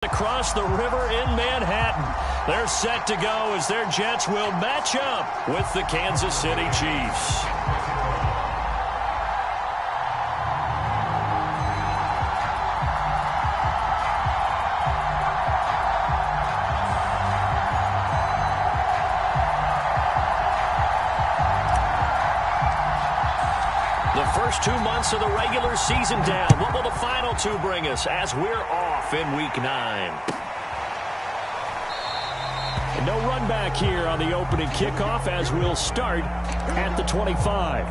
Across the river in Manhattan. They're set to go as their Jets will match up with the Kansas City Chiefs. The first 2 months of the regular season down. What will the final two bring us as we're off in Week 9? And no run back here on the opening kickoff as we'll start at the 25.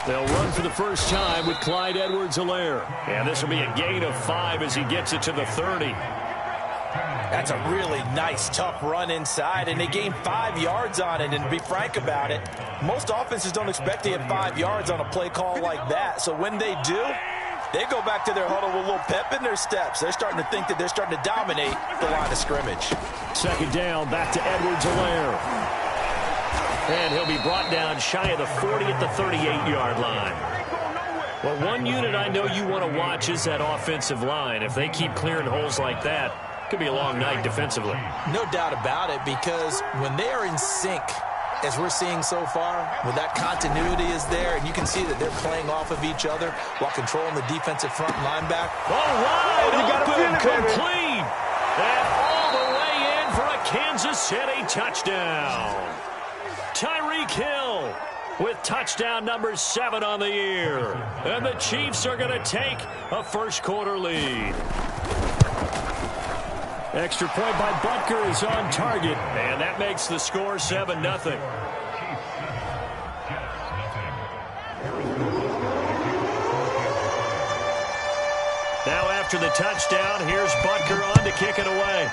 They'll run for the first time with Clyde Edwards-Helaire. And this will be a gain of 5 as he gets it to the 30. That's a really nice, tough run inside, and they gained 5 yards on it. And to be frank about it, most offenses don't expect to get 5 yards on a play call like that. So when they do, they go back to their huddle with a little pep in their steps. They're starting to think that they're starting to dominate the line of scrimmage. Second down, back to Edwards-Helaire. And he'll be brought down shy of the 40 at the 38-yard line. Well, one unit I know you want to watch is that offensive line. If they keep clearing holes like that, it could be a long night defensively. No doubt about it, because when they are in sync, as we're seeing so far, when that continuity is there, and you can see that they're playing off of each other while controlling the defensive front linebacker. Wide open, complete, and all the way in for a Kansas City touchdown. Tyreek Hill with touchdown number 7 on the year. And the Chiefs are going to take a first-quarter lead. Extra point by Butker is on target, and that makes the score 7-0. Now after the touchdown, here's Butker on to kick it away.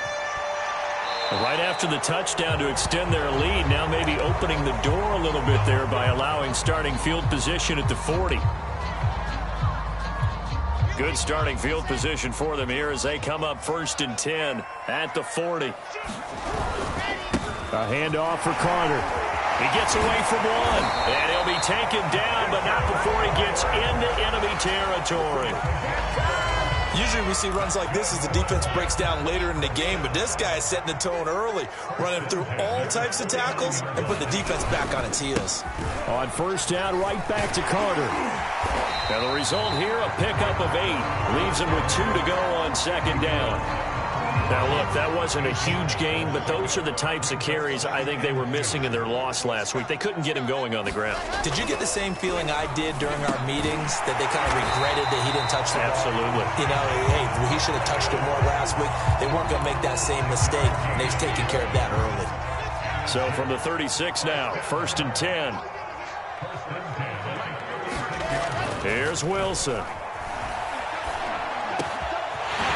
Right after the touchdown to extend their lead, now maybe opening the door a little bit there by allowing starting field position at the 40. Good starting field position for them here as they come up 1st and 10 at the 40. A handoff for Carter. He gets away from one, and he'll be taken down, but not before he gets into enemy territory. Usually we see runs like this as the defense breaks down later in the game, but this guy is setting the tone early, running through all types of tackles and put the defense back on its heels. On first down, right back to Carter. And the result here, a pickup of 8. Leaves him with 2 to go on second down. Now, look, that wasn't a huge gain, but those are the types of carries I think they were missing in their loss last week. They couldn't get him going on the ground. Did you get the same feeling I did during our meetings, that they kind of regretted that he didn't touch the ball? Absolutely. You know, hey, he should have touched it more last week. They weren't going to make that same mistake, and they've taken care of that early. So from the 36 now, 1st and 10. Here's Wilson.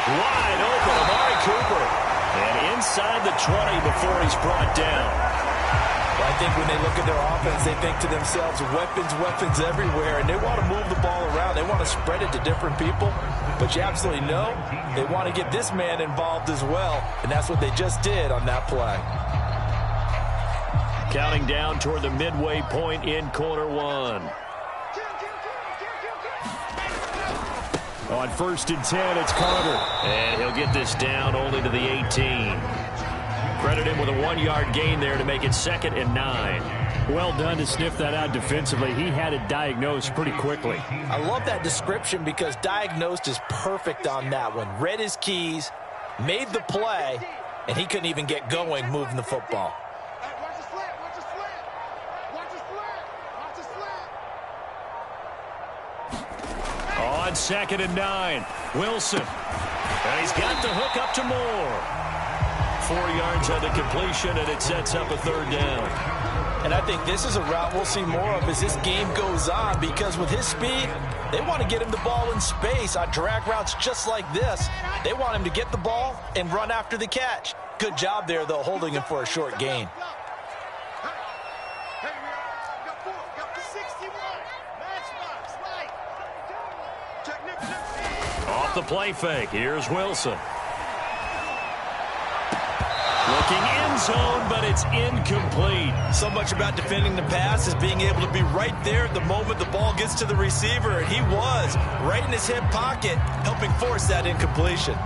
Wide open, Amari Cooper. And inside the 20 before he's brought down. Well, I think when they look at their offense, they think to themselves, weapons everywhere, and they want to move the ball around. They want to spread it to different people. But you absolutely know they want to get this man involved as well, and that's what they just did on that play. Counting down toward the midway point in quarter 1. On 1st and 10, it's Carter. And he'll get this down only to the 18. Credit him with a 1-yard gain there to make it 2nd and 9. Well done to sniff that out defensively. He had it diagnosed pretty quickly. I love that description because diagnosed is perfect on that one. Read his keys, made the play, and he couldn't even get going moving the football. On 2nd and 9, Wilson. And he's got the hook up to Moore. 4 yards on the completion, and it sets up a 3rd down. And I think this is a route we'll see more of as this game goes on, because with his speed, they want to get him the ball in space on drag routes just like this. They want him to get the ball and run after the catch. Good job there, though, holding him for a short gain. Off the play fake, here's Wilson. Looking end zone, but it's incomplete. So much about defending the pass is being able to be right there at the moment the ball gets to the receiver, and he was right in his hip pocket, helping force that incompletion.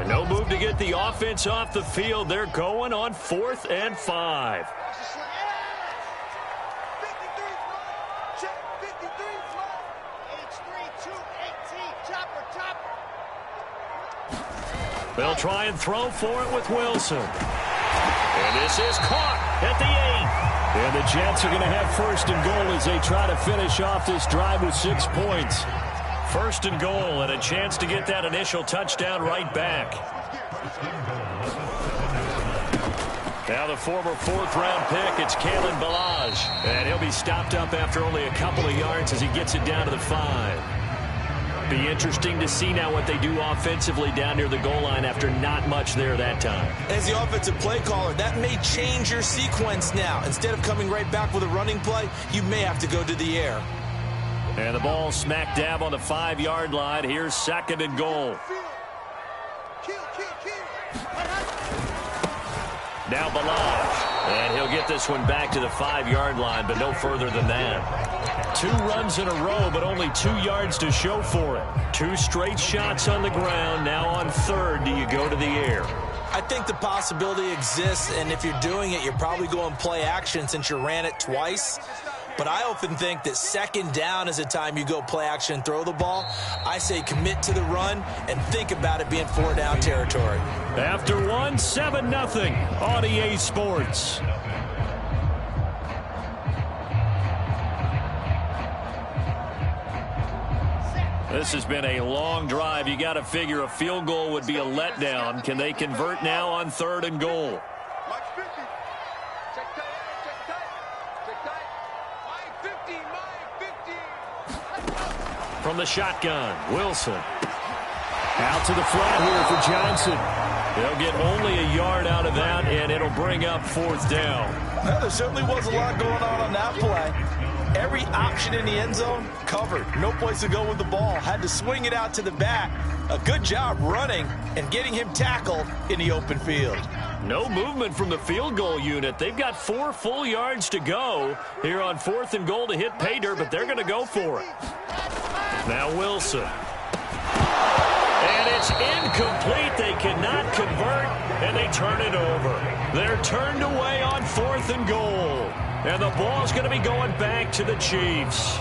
No move to get the offense off the field. They're going on 4th and 5. They'll try and throw for it with Wilson. And this is caught at the 8. And the Jets are going to have 1st and goal as they try to finish off this drive with 6 points. 1st and goal and a chance to get that initial touchdown right back. Now the former 4th-round pick, it's Kalen Ballage. And he'll be stopped up after only a couple of yards as he gets it down to the 5. Be interesting to see now what they do offensively down near the goal line after not much there that time. As the offensive play caller, that may change your sequence now. Instead of coming right back with a running play, you may have to go to the air. And the ball smack dab on the 5-yard line. Here's 2nd and goal. Now Ballage. And he'll get this one back to the 5-yard line, but no further than that. 2 runs in a row, but only 2 yards to show for it. 2 straight shots on the ground. Now on 3rd, do you go to the air? I think the possibility exists, and if you're doing it, you're probably going play action since you ran it twice. But I often think that 2nd down is the time you go play action and throw the ball. I say commit to the run and think about it being 4-down territory. After 1, 7-0 on EA Sports. This has been a long drive. You got to figure a field goal would be a letdown. Can they convert now on 3rd and goal? From the shotgun, Wilson. Out to the flat here for Johnson. They'll get only a yard out of that, and it'll bring up 4th down. Well, there certainly was a lot going on that play. Every option in the end zone covered. No place to go with the ball. Had to swing it out to the back. A good job running and getting him tackled in the open field. No movement from the field goal unit. They've got 4 full yards to go here on 4th and goal to hit pay dirt, but they're going to go for it. Now Wilson. And it's incomplete. They cannot convert, and they turn it over. They're turned away on 4th and goal. And the ball's going to be going back to the Chiefs.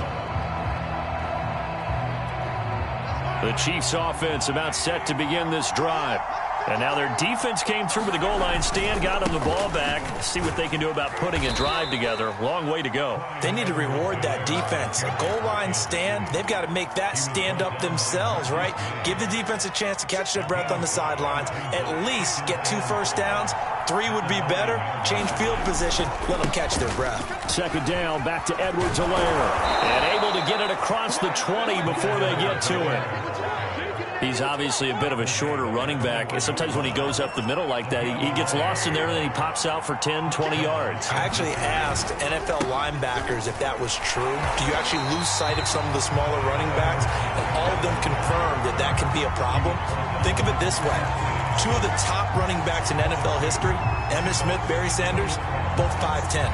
The Chiefs offense about set to begin this drive. And now their defense came through with the goal line stand, got them the ball back. See what they can do about putting a drive together. Long way to go. They need to reward that defense. A goal line stand, they've got to make that stand up themselves, right? Give the defense a chance to catch their breath on the sidelines. At least get 2 first downs. 3 would be better. Change field position. Let them catch their breath. 2nd down, back to Edwards-Helaire. And able to get it across the 20 before they get to it. He's obviously a bit of a shorter running back. Sometimes when he goes up the middle like that, he gets lost in there and then he pops out for 10, 20 yards. I actually asked NFL linebackers if that was true. Do you actually lose sight of some of the smaller running backs? And all of them confirmed that that can be a problem. Think of it this way. 2 of the top running backs in NFL history, Emmitt Smith, Barry Sanders, both 5'10".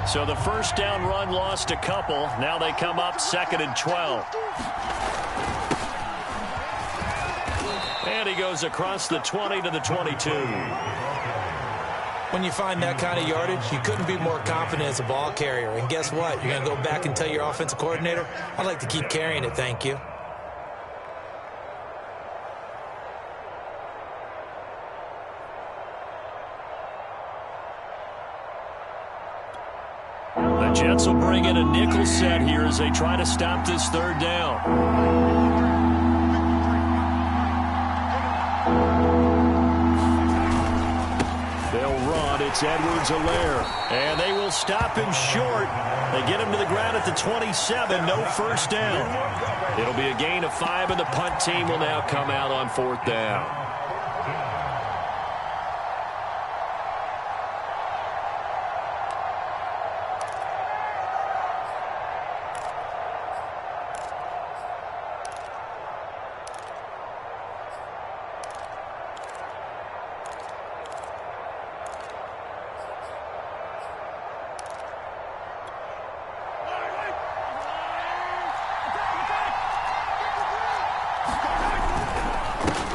So the first down run lost a couple. Now they come up 2nd and 12. And he goes across the 20 to the 22. When you find that kind of yardage, you couldn't be more confident as a ball carrier. And guess what? You're going to go back and tell your offensive coordinator, I'd like to keep carrying it, thank you. The Jets will bring in a nickel set here as they try to stop this 3rd down. It's Edwards-Helaire. And they will stop him short. They get him to the ground at the 27. No first down. It'll be a gain of 5, and the punt team will now come out on 4th down.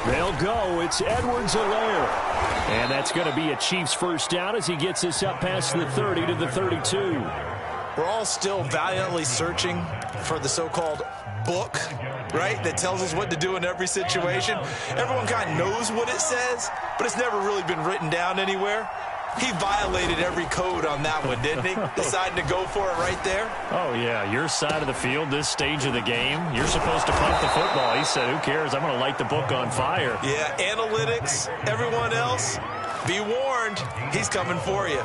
They'll go. It's Edwards-Helaire. And that's going to be a Chiefs first down as he gets us up past the 30 to the 32. We're all still valiantly searching for the so-called book, right, that tells us what to do in every situation. Everyone kind of knows what it says, but it's never really been written down anywhere. He violated every code on that one, didn't he? Deciding to go for it right there. Oh, yeah. Your side of the field, this stage of the game, you're supposed to punt the football. He said, who cares? I'm going to light the book on fire. Yeah, analytics, everyone else, be warned, he's coming for you.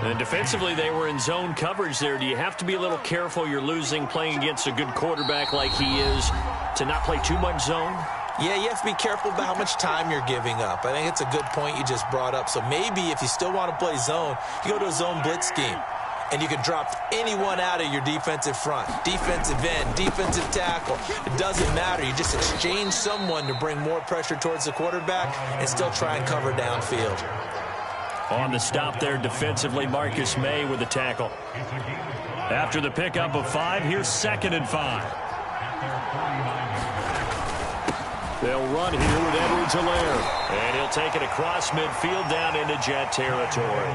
And defensively, they were in zone coverage there. Do you have to be a little careful you're losing playing against a good quarterback like he is to not play too much zone? Yeah, you have to be careful about how much time you're giving up. I think it's a good point you just brought up. So maybe if you still want to play zone, you go to a zone blitz scheme. And you can drop anyone out of your defensive front. Defensive end, defensive tackle. It doesn't matter. You just exchange someone to bring more pressure towards the quarterback and still try and cover downfield. On the stop there defensively, Marcus May with the tackle. After the pickup of 5, here's 2nd and 5. They'll run here with Edwards-Helaire. And he'll take it across midfield down into Jet territory.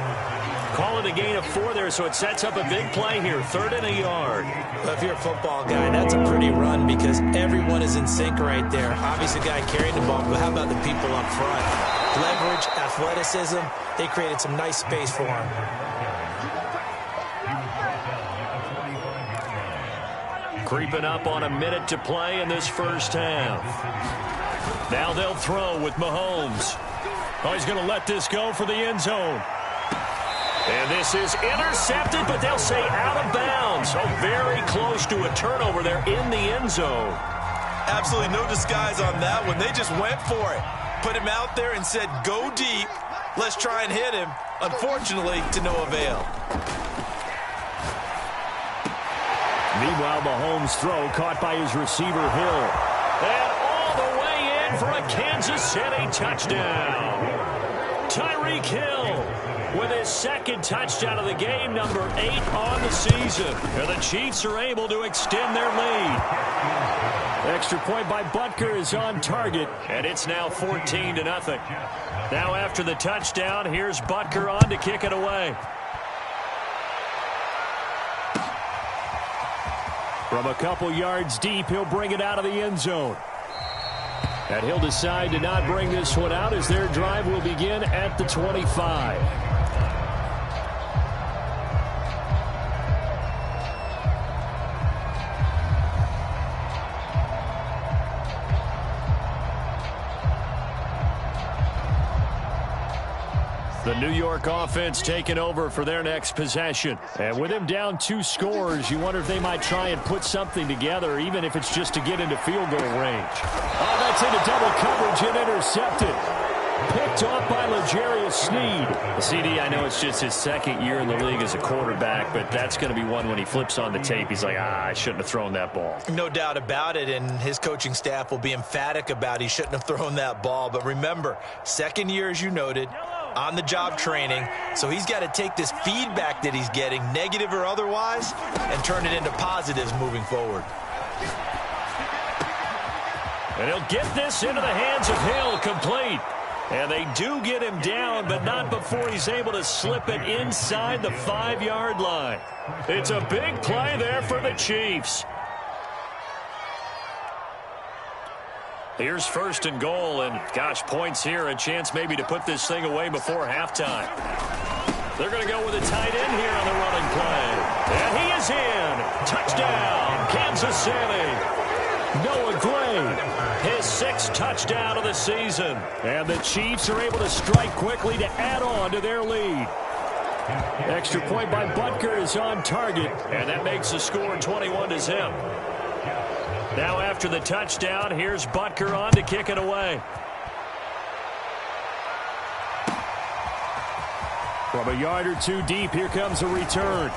Call it a gain of 4 there, so it sets up a big play here. 3rd and a yard. Well, if you're a football guy, that's a pretty run because everyone is in sync right there. Obviously, the guy carrying the ball, but how about the people up front? Leverage, athleticism, they created some nice space for him. Creeping up on a minute to play in this first half. Now they'll throw with Mahomes. Oh, he's going to let this go for the end zone. And this is intercepted, but they'll say out of bounds. So very close to a turnover there in the end zone. Absolutely no disguise on that one. They just went for it. Put him out there and said, go deep. Let's try and hit him. Unfortunately, to no avail. Meanwhile, Mahomes' throw caught by his receiver, Hill. And all the way in for a Kansas City touchdown. Tyreek Hill with his 2nd touchdown of the game, number 8 on the season. And the Chiefs are able to extend their lead. Extra point by Butker is on target. And it's now 14-0. Now after the touchdown, here's Butker on to kick it away. From a couple yards deep, he'll bring it out of the end zone. And he'll decide to not bring this one out as their drive will begin at the 25. The New York offense taking over for their next possession. And with him down 2 scores, you wonder if they might try and put something together, even if it's just to get into field goal range. Oh, that's into double coverage and intercepted. Picked off by L'Jarius Sneed. CD, I know it's just his 2nd year in the league as a quarterback, but that's going to be one when he flips on the tape. He's like, I shouldn't have thrown that ball. No doubt about it, and his coaching staff will be emphatic about he shouldn't have thrown that ball. But remember, 2nd year, as you noted, on-the-job training, so he's got to take this feedback that he's getting, negative or otherwise, and turn it into positives moving forward. And he'll get this into the hands of Hill, complete. And they do get him down, but not before he's able to slip it inside the 5-yard line. It's a big play there for the Chiefs. Here's 1st and goal, and gosh, points here, a chance maybe to put this thing away before halftime. They're going to go with a tight end here on the running play. And he is in. Touchdown, Kansas City. Noah Gray. His 6th touchdown of the season. And the Chiefs are able to strike quickly to add on to their lead. Extra point by Butker is on target, and that makes the score 21-0. Now after the touchdown, here's Butker on to kick it away. From a yard or two deep, here comes a return.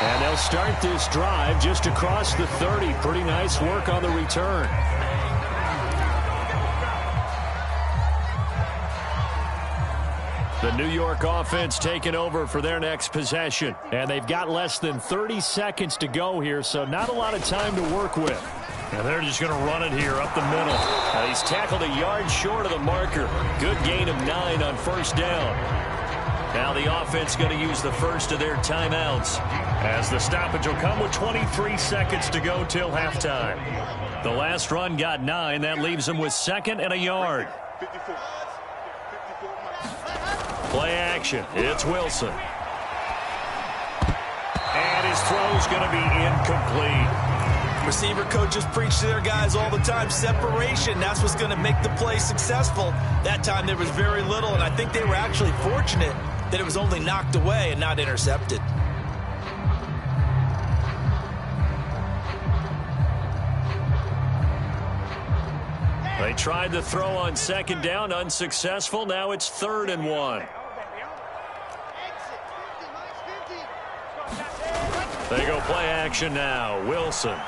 And they'll start this drive just across the 30. Pretty nice work on the return. The New York offense taking over for their next possession. And they've got less than 30 seconds to go here, so not a lot of time to work with. And they're just going to run it here up the middle. Now he's tackled a yard short of the marker. Good gain of 9 on first down. Now the offense going to use the first of their timeouts, as the stoppage will come with 23 seconds to go till halftime. The last run got 9. That leaves them with 2nd and a yard. Play action. It's Wilson. And his throw's going to be incomplete. Receiver coaches preach to their guys all the time. Separation, that's what's going to make the play successful. That time there was very little, and I think they were actually fortunate that it was only knocked away and not intercepted. They tried the throw on 2nd down, unsuccessful. Now it's 3rd and 1. They go play action now. Wilson. And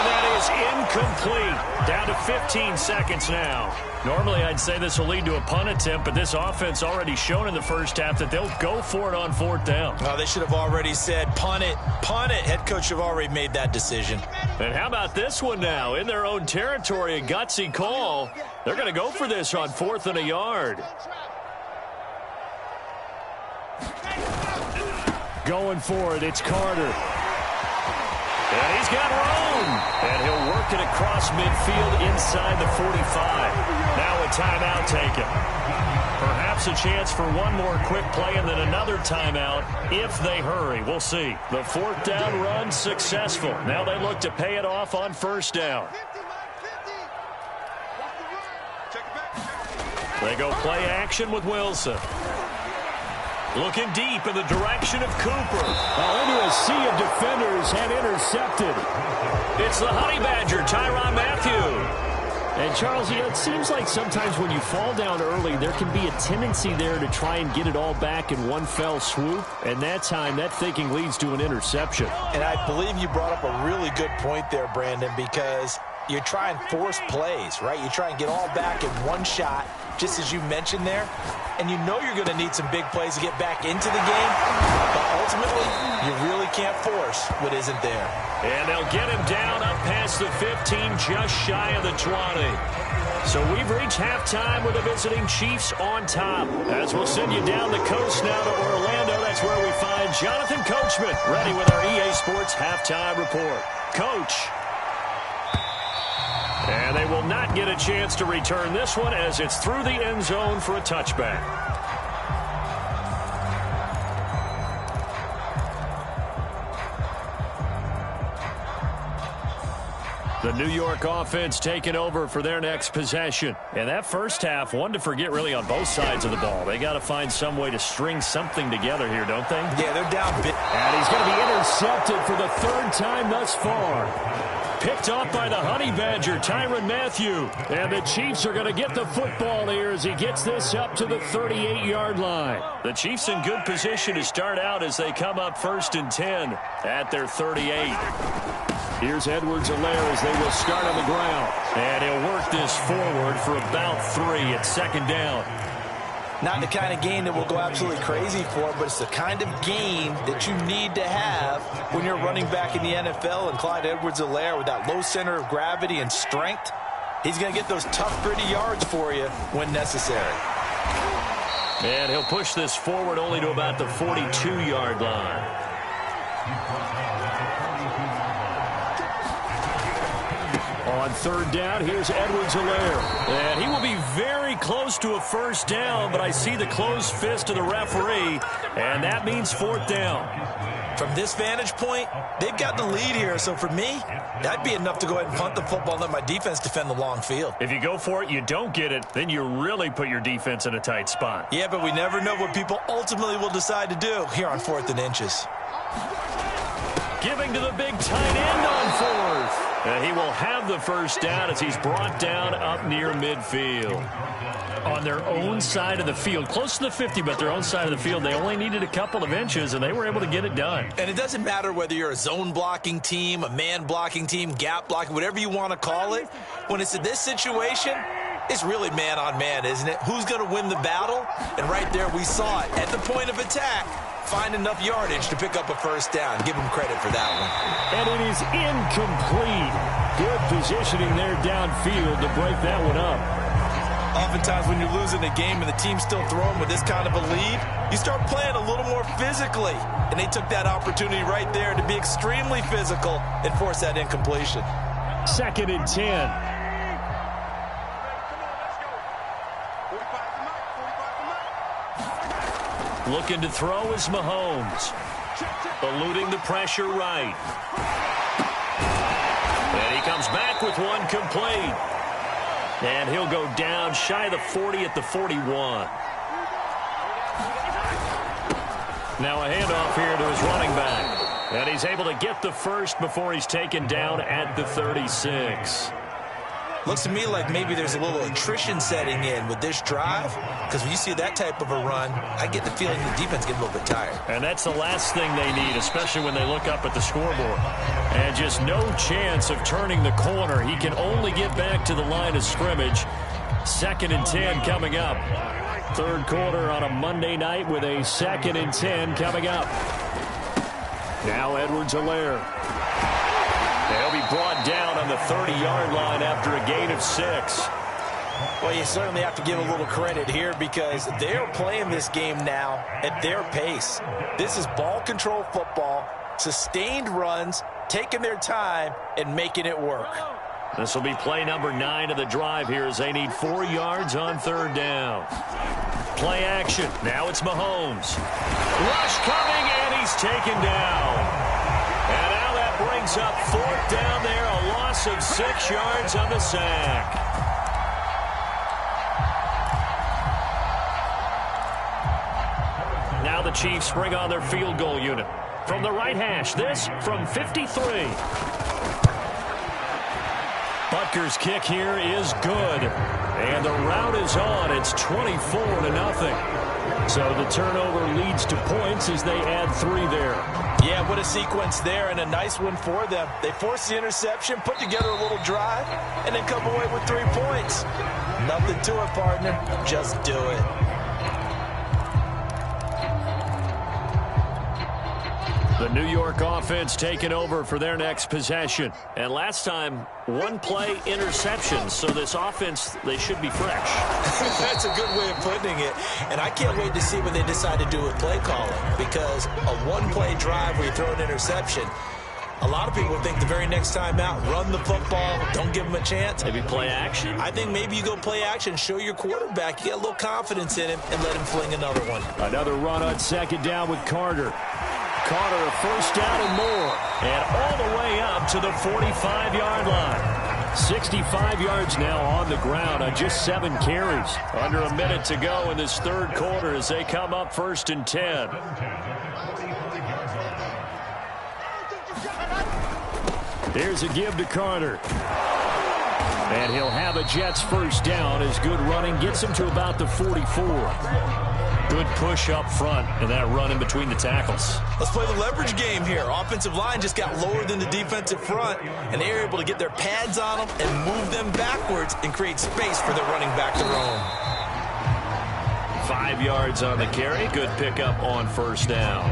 that is incomplete. Down to 15 seconds now. Normally, I'd say this will lead to a punt attempt, but this offense already shown in the first half that they'll go for it on 4th down. Well, they should have already said, punt it, punt it. Head coach should have already made that decision. And how about this one now? In their own territory, a gutsy call. They're going to go for this on 4th and a yard. Going for it, it's Carter. And he's got room. And he'll work it across midfield inside the 45. Now a timeout taken. Perhaps a chance for one more quick play and then another timeout if they hurry. We'll see. The 4th down run successful. Now they look to pay it off on 1st down. They go play action with Wilson. Looking deep in the direction of Cooper. Into a sea of defenders and intercepted. It's the Honey Badger, Tyrann Mathieu. And, Charles, it seems like sometimes when you fall down early, there can be a tendency there to try and get it all back in one fell swoop. And that time, that thinking leads to an interception. And I believe you brought up a really good point there, Brandon, because you try and force plays, right? You try and get all back in one shot, just as you mentioned there. And you know you're going to need some big plays to get back into the game. But ultimately, you really can't force what isn't there. And they'll get him down up past the 15, just shy of the 20. So we've reached halftime with the visiting Chiefs on top. As we'll send you down the coast now to Orlando, that's where we find Jonathan Coachman ready with our EA Sports Halftime Report. Coach. And they will not get a chance to return this one as it's through the end zone for a touchback. The New York offense taking over for their next possession. And that first half, one to forget really on both sides of the ball. They got to find some way to string something together here, don't they? Yeah, they're down big. And he's going to be intercepted for the 3rd time thus far. Picked off by the Honey Badger, Tyrann Mathieu. And the Chiefs are going to get the football here as he gets this up to the 38-yard line. The Chiefs in good position to start out as they come up 1st and 10 at their 38. Here's Edwards-Helaire as they will start on the ground. And he'll work this forward for about 3 at 2nd down. Not the kind of game that we'll go absolutely crazy for, but it's the kind of game that you need to have when you're running back in the NFL. And Clyde Edwards-Helaire, with that low center of gravity and strength, he's going to get those tough, gritty yards for you when necessary. And he'll push this forward only to about the 42-yard line. On 3rd down, here's Edwards-Helaire. And he will be very close to a 1st down, but I see the closed fist of the referee, and that means 4th down. From this vantage point, they've got the lead here. So for me, that'd be enough to go ahead and punt the football and let my defense defend the long field. If you go for it, you don't get it, then you really put your defense in a tight spot. Yeah, but we never know what people ultimately will decide to do here on 4th and inches. Giving to the big tight end on 4th. And he will have the first down as he's brought down up near midfield. On their own side of the field, close to the 50, but their own side of the field, they only needed a couple of inches, and they were able to get it done. And it doesn't matter whether you're a zone blocking team, a man blocking team, gap blocking, whatever you want to call it. When it's in this situation, it's really man on man, isn't it? Who's going to win the battle? And right there we saw it. At the point of attack, find enough yardage to pick up a first down. Give them credit for that one. And it is incomplete. Good positioning there downfield to break that one up. Oftentimes when you're losing a game and the team's still throwing with this kind of a lead, you start playing a little more physically. And they took that opportunity right there to be extremely physical and force that incompletion. 2nd and 10. Looking to throw is Mahomes. Eluding the pressure right. And he comes back with one complete. And he'll go down shy of the 40 at the 41. Now a handoff here to his running back. And he's able to get the first before he's taken down at the 36. Looks to me like maybe there's a little attrition setting in with this drive, because when you see that type of a run, I get the feeling the defense gets a little bit tired. And that's the last thing they need, especially when they look up at the scoreboard. And just no chance of turning the corner. He can only get back to the line of scrimmage. 2nd and 10 coming up. 3rd quarter on a Monday night with a 2nd and 10 coming up. Now Edwards-Helaire. They'll be brought down on the 30-yard line after a gain of 6. Well, you certainly have to give a little credit here because they're playing this game now at their pace. This is ball control football, sustained runs, taking their time, and making it work. This will be play number 9 of the drive here as they need 4 yards on 3rd down. Play action. Now it's Mahomes. Rush coming, and he's taken down. And now that brings up 4th down there, a loss of 6 yards on the sack. Now the Chiefs bring on their field goal unit. From the right hash, this from 53. Butker's kick here is good. And the route is on. It's 24-0. So the turnover leads to points as they add 3 there. Yeah, what a sequence there, and a nice one for them. They force the interception, put together a little drive, and then come away with 3 points. Nothing to it, partner. Just do it. The New York offense taking over for their next possession. And last time, 1-play interception. So this offense, they should be fresh. That's a good way of putting it. And I can't wait to see what they decide to do with play calling. Because a 1-play drive where you throw an interception, a lot of people think the very next time out, run the football, don't give them a chance. Maybe play action? I think maybe you go play action, show your quarterback, you get a little confidence in him, and let him fling another one. Another run on 2nd down with Carter. Carter a first down and more. And all the way up to the 45-yard line. 65 yards now on the ground on just 7 carries. Under a minute to go in this 3rd quarter as they come up 1st and 10. Here's a give to Carter. And he'll have a Jets first down as good running gets him to about the 44. Good push up front and that run in between the tackles. Let's play the leverage game here. Offensive line just got lower than the defensive front, and they were able to get their pads on them and move them backwards and create space for their running back to roam. 5 yards on the carry. Good pickup on first down.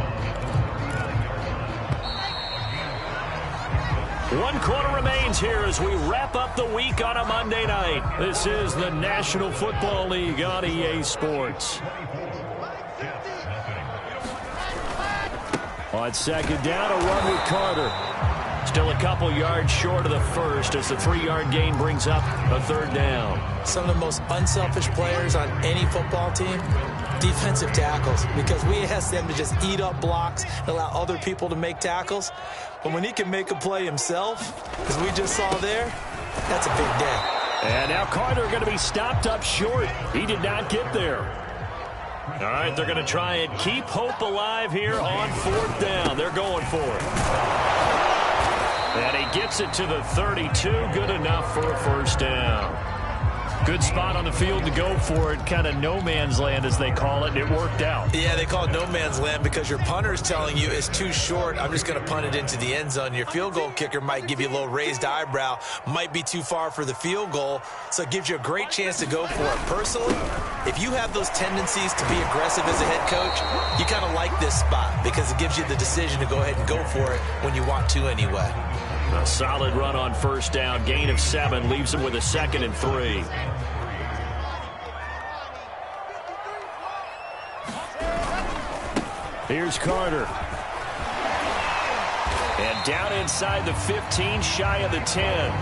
1 quarter remains here as we wrap up the week on a Monday night. This is the National Football League on EA Sports. On 2nd down, a run with Carter. Still a couple yards short of the first as the 3-yard gain brings up a 3rd down. Some of the most unselfish players on any football team defensive tackles, because we ask them to just eat up blocks and allow other people to make tackles. But when he can make a play himself, as we just saw there, that's a big day. And now Carter going to be stopped up short. He did not get there. All right, they're going to try and keep hope alive here on 4th down. They're going for it. And he gets it to the 32. Good enough for a first down. Good spot on the field to go for it. Kind of no man's land, as they call it, and it worked out. Yeah, they call it no man's land because your punter's telling you it's too short. I'm just going to punt it into the end zone. Your field goal kicker might give you a little raised eyebrow. Might be too far for the field goal, so it gives you a great chance to go for it. Personally, if you have those tendencies to be aggressive as a head coach, you kind of like this spot because it gives you the decision to go ahead and go for it when you want to anyway. A solid run on first down. Gain of 7 leaves him with a 2nd and 3. Here's Carter. And down inside the 15, shy of the 10.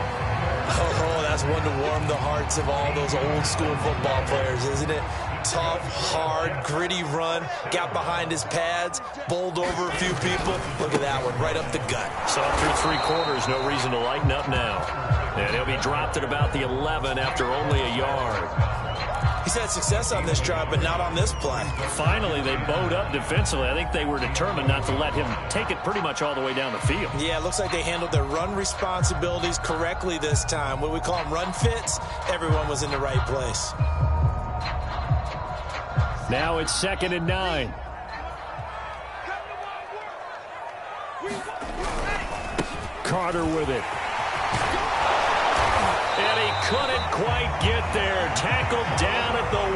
Oh, that's one to warm the hearts of all those old school football players, isn't it? Tough, hard, gritty run, got behind his pads, bowled over a few people. Look at that one, right up the gut. So through 3 quarters, no reason to lighten up now. And he'll be dropped at about the 11 after only a yard. He's had success on this drive, but not on this play. Finally, they bowed up defensively. I think they were determined not to let him take it pretty much all the way down the field. Yeah, it looks like they handled their run responsibilities correctly this time. What we call them run fits, everyone was in the right place. Now it's 2nd and 9. Carter with it. And he couldn't quite get there. Tackled down at the 1.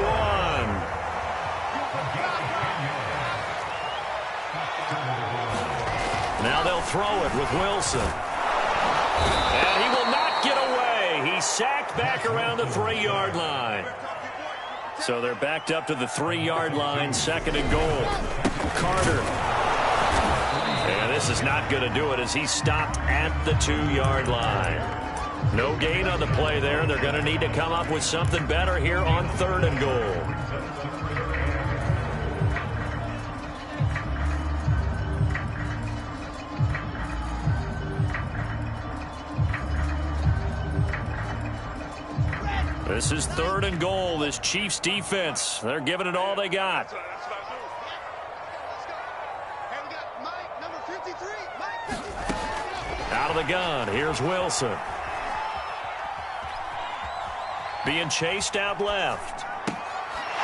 Now they'll throw it with Wilson. And he will not get away. He's sacked back around the 3-yard line. So they're backed up to the 3-yard line, 2nd and goal. Carter. And this is not going to do it as he's stopped at the 2-yard line. No gain on the play there. They're going to need to come up with something better here on 3rd and goal. This is 3rd and goal. This Chiefs defense, they're giving it all they got. Out of the gun, here's Wilson. Being chased out left.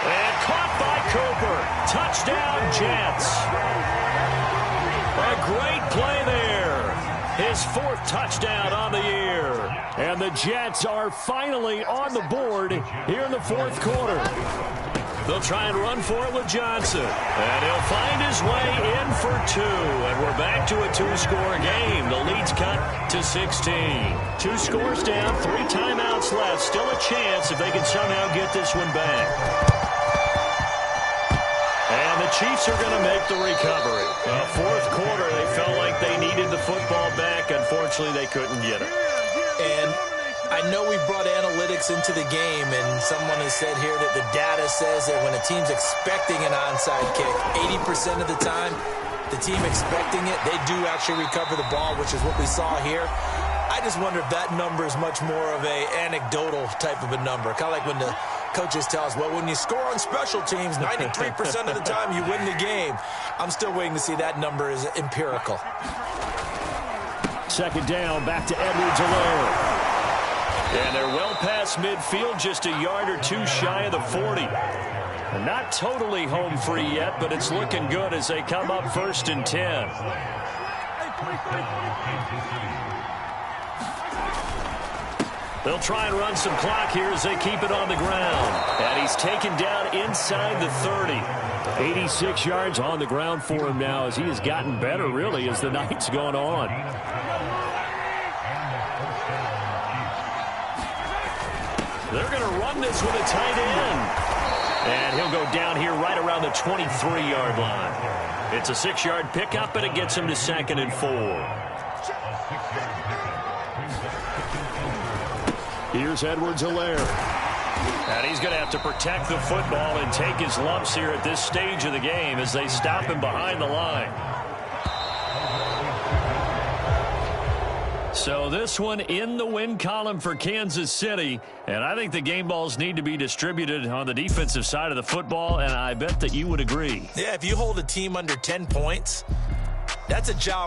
And caught by Cooper. Touchdown, Jets. A great play there. His 4th touchdown on the year. And the Jets are finally on the board here in the 4th quarter. They'll try and run for it with Johnson. And he'll find his way in for 2. And we're back to a 2-score game. The lead's cut to 16. 2 scores down, 3 timeouts left. Still a chance if they can somehow get this one back. And the Chiefs are going to make the recovery. 4th quarter, they felt like they needed the football back. Unfortunately, they couldn't get it. And I know we brought analytics into the game, and someone has said here that the data says that when a team's expecting an onside kick, 80% of the time, the team expecting it, they do actually recover the ball, which is what we saw here. I just wonder if that number is much more of a anecdotal type of a number. Kind of like when the coaches tell us, well, when you score on special teams, 93% of the time you win the game. I'm still waiting to see that number is empirical. 2nd down, back to Edwards-Helaire. And they're well past midfield, just a yard or 2 shy of the 40. And not totally home free yet, but it's looking good as they come up 1st and 10. They'll try and run some clock here as they keep it on the ground. And he's taken down inside the 30. 86 yards on the ground for him now as he has gotten better, really, as the night's gone on. They're going to run this with a tight end. And he'll go down here right around the 23-yard line. It's a 6-yard pickup, and it gets him to 2nd and 4. Here's Edwards-Helaire. And he's going to have to protect the football and take his lumps here at this stage of the game as they stop him behind the line. So this one in the win column for Kansas City, and I think the game balls need to be distributed on the defensive side of the football, and I bet that you would agree. Yeah, if you hold a team under 10 points, that's a job